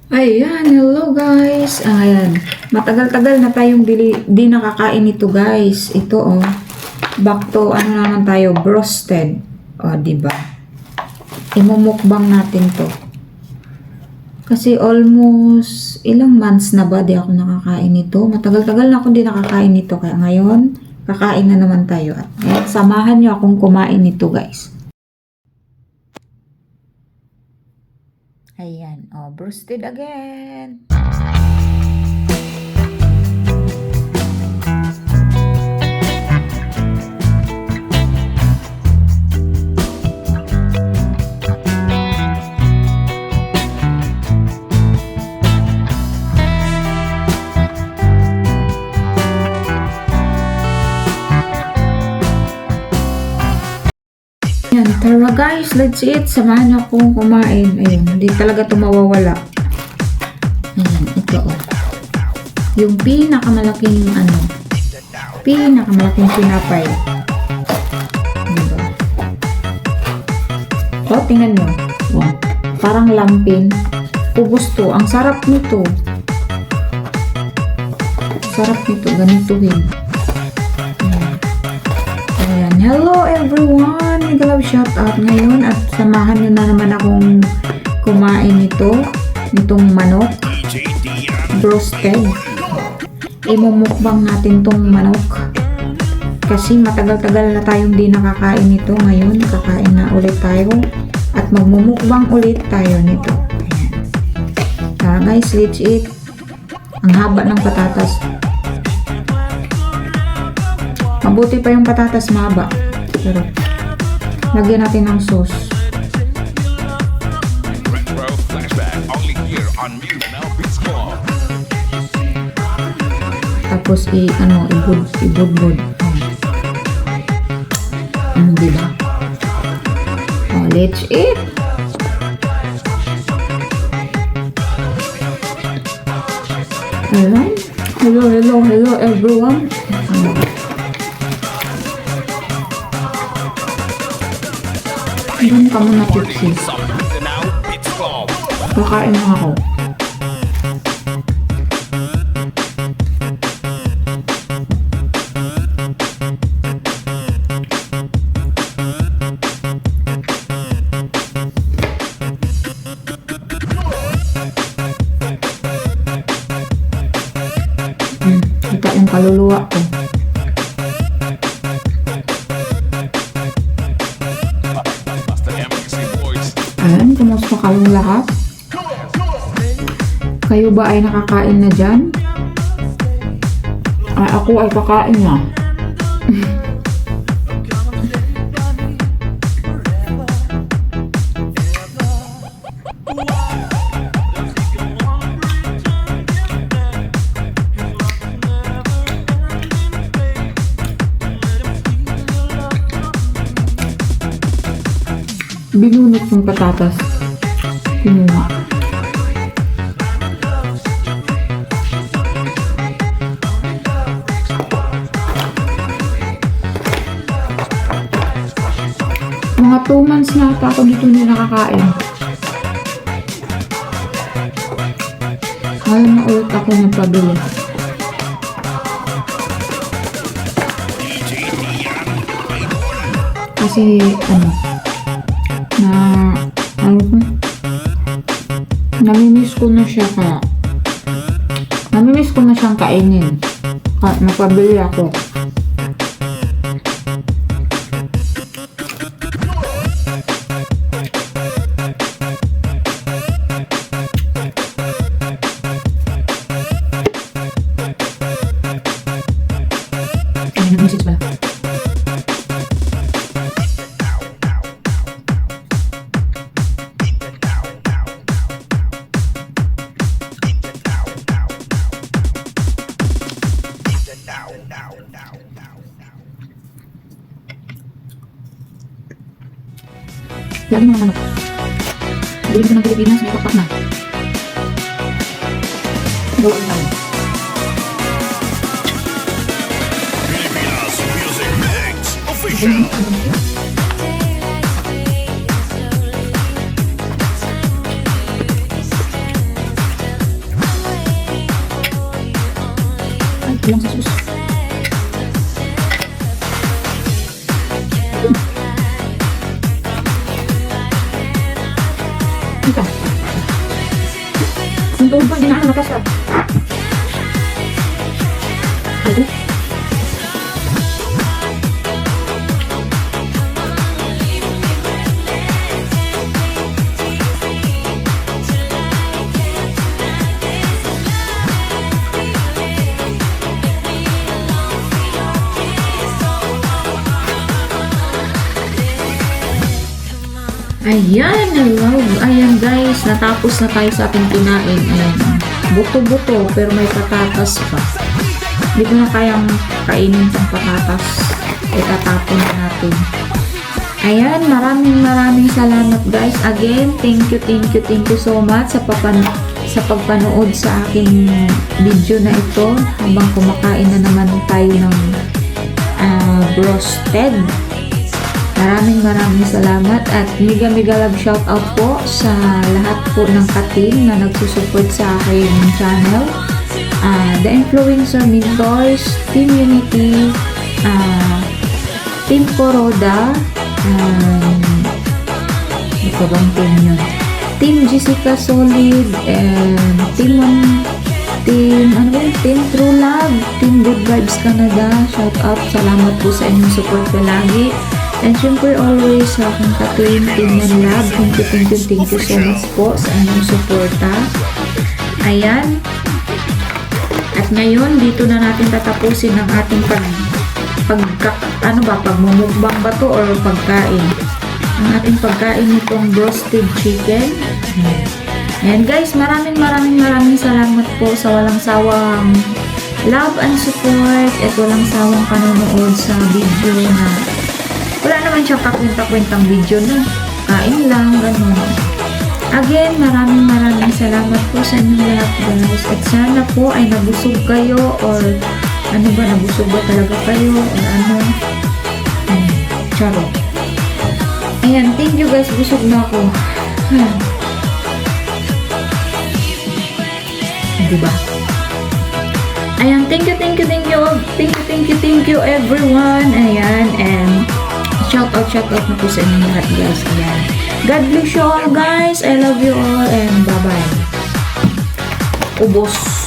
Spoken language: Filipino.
Ayan, hello guys. Ayan, matagal-tagal na tayong di nakakain ito guys. Ito oh, back to ano naman tayo, broasted. O, diba? Imumukbang natin to. Kasi almost ilang months na ba di ako nakakain nito. Matagal-tagal na ako di nakakain nito. Kaya ngayon, kakain na naman tayo. At samahan nyo akong kumain nito guys. Ayan, oh, broasted again. Ayan, tara guys, let's eat. Samahan akong kumain. Ayun, hindi talaga ito mawawala. Ayan, ito oh. Yung pinakamalaking pinakamalaking sinapay. Diba? Oh, tingnan nyo. Oh, parang lampin. Ubus to. Ang sarap nito. Sarap nito. Ganituhin. Ayan. Hello everyone! Nag-love shout out ngayon at samahan nyo na naman akong kumain nitong manok broasted. Imumukbang natin tong manok kasi matagal-tagal na tayong di nakakain nito. Ngayon kakain na ulit tayo at magmumukbang ulit tayo nito. Tara guys, let's eat. Ang haba ng patatas, mabuti pa yung patatas mahaba. Pero lagyan natin ng sauce. Tapos ibudbud. Diba? Oh, let's eat. Ayan. Hello everyone. Doon ka muna, Pixie. Kakain na ako. Kita yung kaluluwa ko. Ayan, kumusta kayong lahat? Kayo ba ay nakakain na dyan? Ay, ako ay kakain na. Binunot yung patatas. Kinuha. Mga 2 months na ata ako dito na nakakain. Ngayon na ulit ako nagpabili. Kasi namimiss ko na siya namimiss ko na siyang kainin. Napabili ako. Ay, nag-message pala. Lagi mga manok. Bili ko ng Pilipinas, may pakpak na. Gawin tayo. Pilipinas Music Mix Official. Kulang sa sus. Ito. Ang doon pa, hindi na nakasap. Ito. Ayan, hello. Ayan guys, natapos na tayo sa ating kinain. Ayan. Buto-buto, pero may patatas pa. Hindi ko na kayang kainin ng patatas. Itatapon na natin. Ayan, maraming salamat guys. Again, thank you so much sa pagpanood sa aking video na ito. Habang kumakain na naman tayo ng roasted. Maraming salamat at mega love shout out po sa lahat po ng ka-team na nagsusupport sa aking channel. The Influencer Mentors, Team Unity, Team Coroda, ito bang team yun? Team Jessica Solid, and Team True Love, Team Good Vibes Canada, shout out, salamat po sa inyong support palagi. And syempre always sa aking ka-team, Team Love, thank you so much po sa inyong suporta. Ayan. At ngayon, dito na natin tatapusin ang ating pagmumukbang ba to or pagkain. Ang ating pagkain nitong roasted chicken. Ayan guys, maraming salamat po sa walang sawang love and support at walang sawang panonood sa video na wala naman siyang kakwenta-kwentang video na kain lang, gano'n. Again, maraming salamat po sa inyong lahat guys. At sana po ay nabusog kayo or nabusog ba talaga kayo or charo. Ayan, thank you guys, busog na ako. Diba? Ayan, thank you everyone. Ayan, and shout out na po sa inyong lahat guys. Ayan. God bless you all guys. I love you all and bye-bye. Ubos.